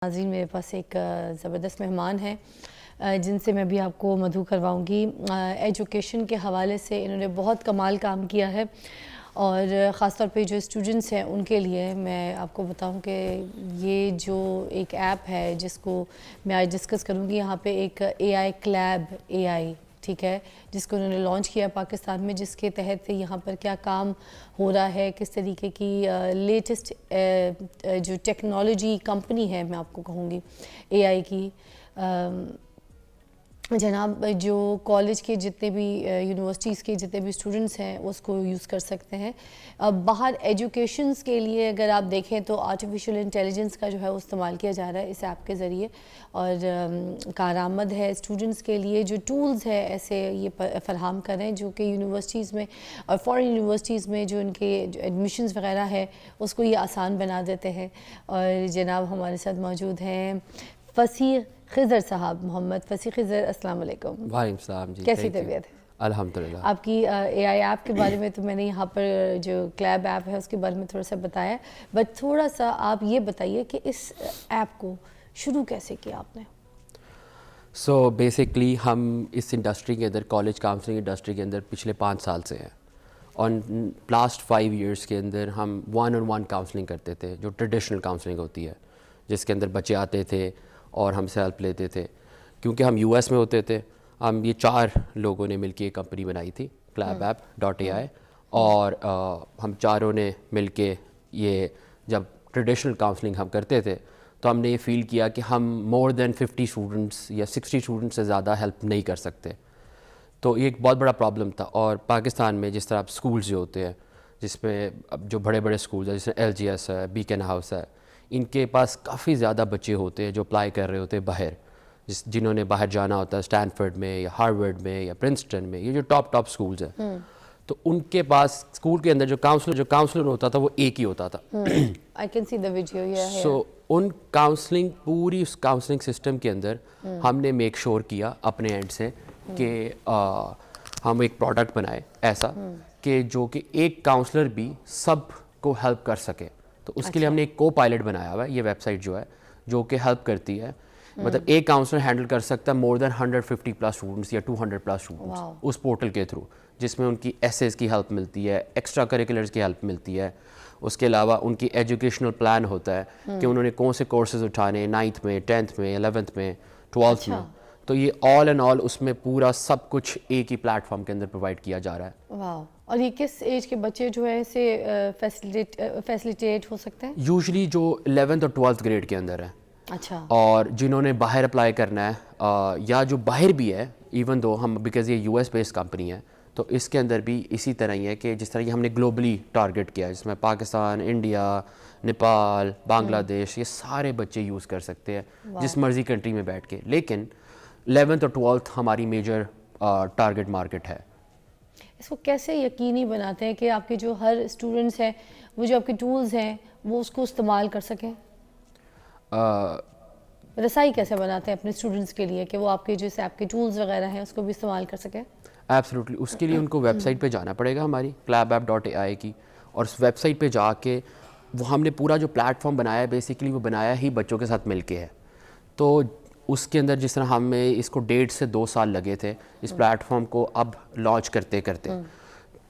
ناظرین میرے پاس ایک زبردست مہمان ہیں جن سے میں بھی آپ کو مدعو کرواؤں گی۔ ایجوکیشن کے حوالے سے انہوں نے بہت کمال کام کیا ہے اور خاص طور پہ جو اسٹوڈنٹس ہیں ان کے لیے میں آپ کو بتاؤں کہ یہ جو ایک ایپ ہے جس کو میں آج ڈسکس کروں گی، یہاں پہ ایک اے آئی کلیب اے آئی ٹھیک ہے جس کو انہوں نے لانچ کیا پاکستان میں، جس کے تحت یہاں پر کیا کام ہو رہا ہے، کس طریقے کی لیٹسٹ جو ٹیکنالوجی کمپنی ہے میں آپ کو کہوں گی اے آئی کی، جناب جو کالج کے جتنے بھی یونیورسٹیز کے جتنے بھی اسٹوڈنٹس ہیں اس کو یوز کر سکتے ہیں۔ باہر ایجوکیشنز کے لیے اگر آپ دیکھیں تو آرٹیفیشل انٹیلیجنس کا جو ہے وہ استعمال کیا جا رہا ہے اس ایپ کے ذریعے، اور کارآمد ہے اسٹوڈنٹس کے لیے۔ جو ٹولز ہے ایسے یہ فراہم کریں جو کہ یونیورسٹیز میں اور فارن یونیورسٹیز میں جو ان کے ایڈمیشنز وغیرہ ہے اس کو یہ آسان بنا دیتے ہیں۔ اور جناب ہمارے ساتھ موجود ہیں فصیح خضر صاحب، محمد فصیح خضر، السلام علیکم۔ وعلیکم السلام جی، کیسی طبیعت ہے؟ الحمدللہ۔ آپ کی اے آئی ایپ کے بارے میں تو میں نے یہاں پر جو کلیب ایپ ہے اس کے بارے میں تھوڑا سا بتایا، بٹ تھوڑا سا آپ یہ بتائیے کہ اس ایپ کو شروع کیسے کیا آپ نے؟ سو بیسکلی ہم اس انڈسٹری کے اندر، کالج کاؤنسلنگ انڈسٹری کے اندر پچھلے 5 سال سے ہیں، اور لاسٹ 5 ایئرس کے اندر ہم 1-on-1 کاؤنسلنگ کرتے تھے جو ٹریڈیشنل کاؤنسلنگ ہوتی ہے، جس کے اندر بچے آتے تھے اور ہم سے ہیلپ لیتے تھے۔ کیونکہ ہم یو ایس میں ہوتے تھے، ہم یہ 4 لوگوں نے مل کے ایک کمپنی بنائی تھی کلیب ایپ .ai، اور ہم چاروں نے مل کے یہ جب ٹریڈیشنل کاؤنسلنگ ہم کرتے تھے تو ہم نے یہ فیل کیا کہ ہم مور دین 50 اسٹوڈنٹس یا 60 اسٹوڈنٹس سے زیادہ ہیلپ نہیں کر سکتے، تو یہ ایک بہت بڑا پرابلم تھا۔ اور پاکستان میں جس طرح اب اسکولز جو ہوتے ہیں، جس میں اب جو بڑے بڑے اسکولز ہیں جیسے LGS ہے، بیکن ہاؤس ہے، ان کے پاس کافی زیادہ بچے ہوتے ہیں جو اپلائی کر رہے ہوتے ہیں باہر، جنہوں نے باہر جانا ہوتا ہے اسٹینفرڈ میں یا ہارورڈ میں یا پرنسٹن میں، یہ جو ٹاپ اسکولز ہیں، تو ان کے پاس اسکول کے اندر جو کاؤنسلر ہوتا تھا وہ ایک ہی ہوتا تھا۔ I can see the video, yeah, yeah. سو ان پوری اس کاؤنسلنگ سسٹم کے اندر ہم نے میک شور کیا اپنے اینڈ سے کہ ہم ایک پروڈکٹ بنائے ایسا کہ جو کہ ایک کاؤنسلر بھی سب کو ہیلپ کر سکے۔ تو اس کے لیے ہم نے ایک کو پائلٹ بنایا ہوا ہے، یہ ویب سائٹ جو ہے جو کہ ہیلپ کرتی ہے، مطلب ایک کاؤنسلر ہینڈل کر سکتا ہے مور دین 150 پلس اسٹوڈنٹس یا 200 پلس اسٹوڈنٹس اس پورٹل کے تھرو، جس میں ان کی ایسیز کی ہیلپ ملتی ہے، ایکسٹرا کریکولرز کی ہیلپ ملتی ہے، اس کے علاوہ ان کی ایجوکیشنل پلان ہوتا ہے کہ انہوں نے کون سے کورسز اٹھانے 9th میں، 10th میں، 11th میں، 12th میں، تو یہ آل اینڈ آل اس میں پورا سب کچھ ایک ہی پلیٹ فارم کے اندر پرووائڈ کیا جا رہا ہے۔ واو، اور یہ کس ایج کے بچے جو ہے اسے فیسیلیٹیٹ ہو سکتے ہیں؟ یوزلی جو 11th اور 12th گریڈ کے اندر ہے، اچھا، اور جنہوں نے باہر اپلائی کرنا ہے یا جو باہر بھی ہے، ایون دو ہم بیکاز یہ یو ایس بیسڈ کمپنی ہے تو اس کے اندر بھی اسی طرح ہی ہے کہ جس طرح یہ ہم نے گلوبلی ٹارگٹ کیا ہے، جس میں پاکستان، انڈیا، نیپال، بنگلہ دیش، یہ سارے بچے یوز کر سکتے ہیں جس مرضی کنٹری میں بیٹھ کے، لیکن 11th اور 12th ہماری میجر ٹارگٹ مارکیٹ ہے۔ اس کو کیسے یقینی بناتے ہیں کہ آپ کے جو ہر اسٹوڈنٹس ہیں وہ جو آپ کے ٹولز ہیں وہ اس کو استعمال کر سکیں؟ رسائی کیسے بناتے ہیں اپنے اسٹوڈنٹس کے لیے کہ وہ آپ کے جو اس ایپ کے ٹولز وغیرہ ہیں اس کو بھی استعمال کر سکیں؟ ایبسلیوٹلی، اس کے لیے ان کو ویب سائٹ پہ جانا پڑے گا ہماری ClabApp.ai کی، اور اس ویب سائٹ پہ جا کے وہ ہم نے پورا جو پلیٹ فارم بنایا ہے بیسیکلی وہ بنایا ہی بچوں کے ساتھ مل کے ہے۔ تو اس کے اندر جس طرح ہمیں اس کو 1.5 سے 2 سال لگے تھے اس پلیٹ فارم کو اب لانچ کرتے کرتے،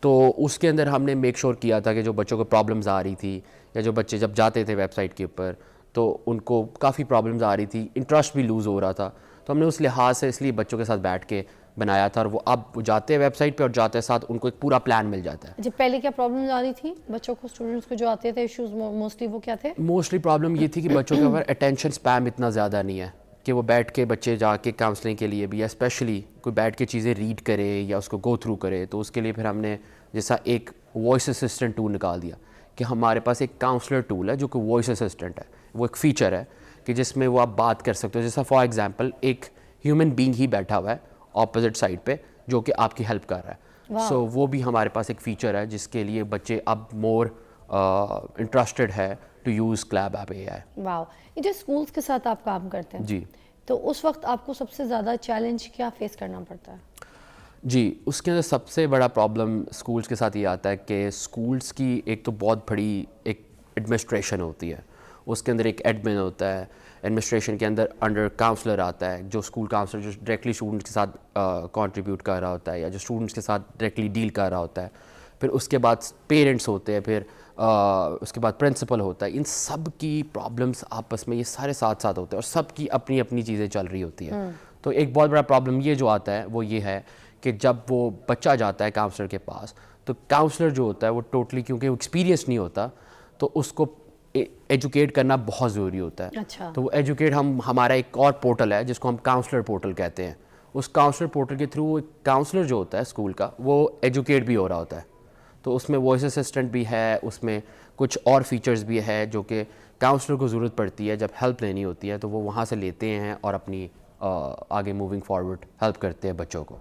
تو اس کے اندر ہم نے میک شور کیا تھا کہ جو بچوں کو پرابلمز آ رہی تھی یا جو بچے جب جاتے تھے ویب سائٹ کے اوپر تو ان کو کافی پرابلمز آ رہی تھی، انٹرسٹ بھی لوز ہو رہا تھا، تو ہم نے اس لحاظ سے اس لیے بچوں کے ساتھ بیٹھ کے بنایا تھا، اور وہ اب جاتے ہیں ویب سائٹ پہ اور جاتے ساتھ ان کو ایک پورا پلان مل جاتا ہے۔ جب پہلے کیا پرابلمز آ رہی تھی بچوں کو، اسٹوڈنٹس کو جو آتے تھے ایشوز موسٹلی وہ کیا تھے؟ موسٹلی پرابلم یہ تھی کہ بچوں کے اوپر اٹینشن اسپیم اتنا زیادہ نہیں ہے کہ وہ بیٹھ کے بچے جا کے کاؤنسلنگ کے لیے بھی، یا اسپیشلی کوئی بیٹھ کے چیزیں ریڈ کرے یا اس کو گو تھرو کرے، تو اس کے لیے پھر ہم نے جیسا ایک وائس اسسٹنٹ ٹول نکال دیا کہ ہمارے پاس ایک کاؤنسلر ٹول ہے جو کہ وائس اسسٹنٹ ہے، وہ ایک فیچر ہے کہ جس میں وہ آپ بات کر سکتے ہو، جیسا فار ایگزامپل ایک ہیومن بینگ ہی بیٹھا ہوا ہے اپوزٹ سائڈ پہ جو کہ آپ کی ہیلپ کر رہا ہے۔ سو وہ بھی ہمارے پاس ایک فیچر ہے جس کے لیے بچے اب مور انٹرسٹڈ ہے ٹو یوز ClabApp.ai۔ واو، یہ جو اسکولس کے ساتھ آپ کام کرتے ہیں جی، تو اس وقت آپ کو سب سے زیادہ چیلنج کیا فیس کرنا پڑتا ہے؟ جی، اس کے اندر سب سے بڑا پرابلم اسکولس کے ساتھ یہ آتا ہے کہ اسکولس کی ایک تو بہت بڑی ایک ایڈمنسٹریشن ہوتی ہے، اس کے اندر ایک ایڈمن ہوتا ہے, ایڈمنسٹریشن کے اندر انڈر کاؤنسلر آتا ہے, جو اسکول کاؤنسلر جو ڈائریکٹلی اسٹوڈنٹس کے ساتھ کنٹریبیوٹ کر رہا ہوتا ہے یا جو اسٹوڈنٹس کے ساتھ ڈائریکٹلی ڈیل کر رہا ہوتا ہے. پھر اس کے بعد پیرنٹس ہوتے ہیں, پھر اس کے بعد پرنسپل ہوتا ہے. ان سب کی پرابلمس آپس میں یہ سارے ساتھ ساتھ ہوتے ہیں اور سب کی اپنی اپنی چیزیں چل رہی ہوتی ہیں. تو ایک بہت بڑا پرابلم یہ جو آتا ہے وہ یہ ہے کہ جب وہ بچہ جاتا ہے کاؤنسلر کے پاس, تو کاؤنسلر جو ہوتا ہے وہ ٹوٹلی, کیونکہ وہ ایکسپیرینس نہیں ہوتا, تو اس کو ایجوکیٹ کرنا بہت ضروری ہوتا ہے. اچھا. تو وہ ایجوکیٹ ہمارا ایک اور پورٹل ہے جس کو ہم کاؤنسلر پورٹل کہتے ہیں. اس کاؤنسلر پورٹل کے تھرو ایک کاؤنسلر جو ہوتا ہے اسکول کا وہ ایجوکیٹ بھی ہو رہا ہوتا ہے. تو اس میں وائس اسسٹنٹ بھی ہے, اس میں کچھ اور فیچرز بھی ہے جو کہ کاؤنسلر کو ضرورت پڑتی ہے جب ہیلپ لینی ہوتی ہے, تو وہ وہاں سے لیتے ہیں اور اپنی آگے موونگ فارورڈ ہیلپ کرتے ہیں بچوں کو.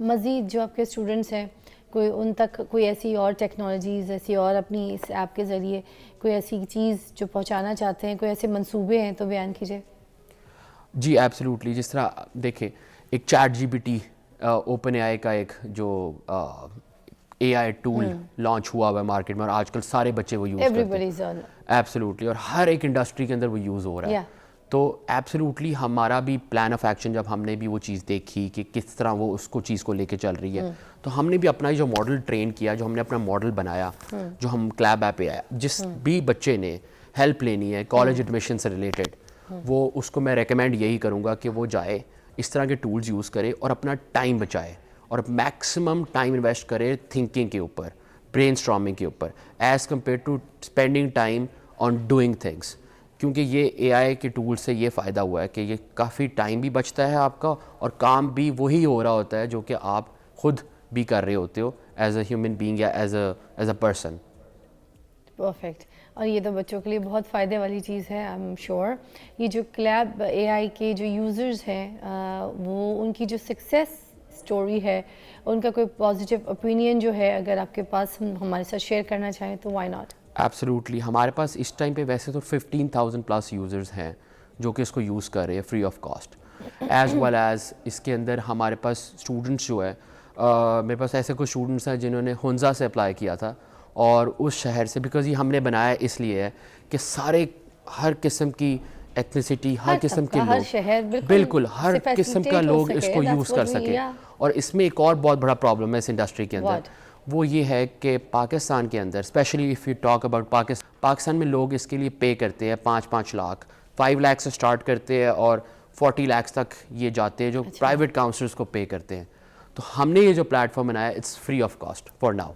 مزید جو آپ کے اسٹوڈنٹس ہیں, کوئی ان تک کوئی ایسی اور ٹیکنالوجیز, ایسی اور اپنی اس ایپ کے ذریعے کوئی ایسی چیز جو پہنچانا چاہتے ہیں, کوئی ایسے منصوبے ہیں تو بیان کیجیے. جی ایبسلیوٹلی. جس طرح دیکھیں ایک chat G P T open A I کا ایک جو اے آئی ٹول لانچ ہوا ہے مارکیٹ میں, اور آج کل سارے بچے وہ یوز کرتے ہیں. ایبسلیوٹلی. اور ہر ایک انڈسٹری کے اندر وہ یوز ہو رہا ہے. تو ایبسلیوٹلی ہمارا بھی پلان آف ایکشن, جب ہم نے بھی وہ چیز دیکھی کہ کس طرح وہ اس کو چیز کو لے کے چل رہی ہے, تو ہم نے بھی اپنا جو ماڈل ٹرین کیا, جو ہم نے اپنا ماڈل بنایا, جو ہم کلیب ایپ پہ آیا, جس بھی بچے نے ہیلپ لینی ہے کالج ایڈمیشن سے ریلیٹڈ, وہ اس کو میں ریکمینڈ یہی کروں گا کہ وہ جائے اس طرح کے ٹولز یوز کرے اور اپنا ٹائم بچائے اور میکسیمم ٹائم انویسٹ کرے تھنکنگ کے اوپر, برین اسٹارمنگ کے اوپر, as compare to spending time on doing things. کیونکہ یہ اے آئی کے ٹول سے یہ فائدہ ہوا ہے کہ یہ کافی ٹائم بھی بچتا ہے آپ کا, اور کام بھی وہی ہو رہا ہوتا ہے جو کہ آپ خود بھی کر رہے ہوتے ہو ایز اے ہیومن بینگ یا ایز اے پرسن. پرفیکٹ. اور یہ تو بچوں کے لیے بہت فائدے والی چیز ہے, آئی ایم شیور. یہ جو کلیب اے آئی کے جو یوزرز ہیں, وہ ان کی جو سکسیس اسٹوری ہے, ان کا کوئی پازیٹیو اوپینین جو ہے اگر آپ کے پاس ہمارے ساتھ شیئر کرنا چاہیں تو وائی ناٹ. ایبسلیوٹلی. ہمارے پاس اس ٹائم پہ ویسے تو 15,000 پلس یوزرز ہیں جو کہ اس کو یوز کر رہے ہیں free of cost, as well as اس کے اندر ہمارے پاس اسٹوڈنٹس جو ہے, میرے پاس ایسے کچھ اسٹوڈنٹس ہیں جنہوں نے ہنزا سے اپلائی کیا تھا, اور اس شہر سے, بیکاز یہ ہم نے بنایا اس لیے ہے کہ سارے ہر قسم کی ایتھنیسٹی, ہر قسم کے لوگ, بالکل ہر قسم کا لوگ اس کو یوز کر سکے. اور اس میں ایک اور بہت بڑا پرابلم ہے اس انڈسٹری کے اندر, وہ یہ ہے کہ پاکستان کے اندر especially if you talk about Pakistan میں لوگ اس کے لیے پے کرتے ہیں 5 لاکھ, 5 لاکھ سے اسٹارٹ کرتے ہیں اور 40 لاکھ تک یہ جاتے ہیں جو پرائیویٹ کاؤنسلرس کو پے کرتے ہیں. تو ہم نے یہ جو پلیٹ فارم بنایا it's free of cost for now.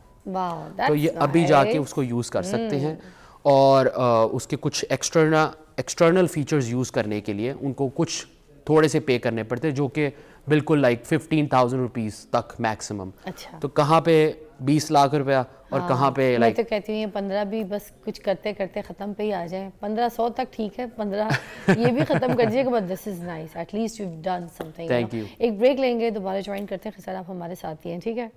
تو یہ ابھی جا کے اس کو یوز کر سکتے ہیں, اور اس کے کچھ ایکسٹرنل فیچرز یوز کرنے کے لیے ان کو کچھ تھوڑے سے پے کرنے پڑتے ہیں, جو کہ بالکل لائک 15,000 روپیز تک میکسیمم. تو کہاں پہ 20 لاکھ روپیہ اور کہاں پہ میں تو کہتی ہوں یہ 15 بھی بس کچھ کرتے کرتے ختم پہ ہی آ جائیں. 1500 تک ٹھیک ہے, 15 یہ بھی ختم کر دیجیے کہ this is nice, at least you done something. ایک بریک لیں گے, دوبارہ جوائن کرتے ہیں. خسارہ آپ ہمارے ساتھ ہی ہیں, ٹھیک ہے.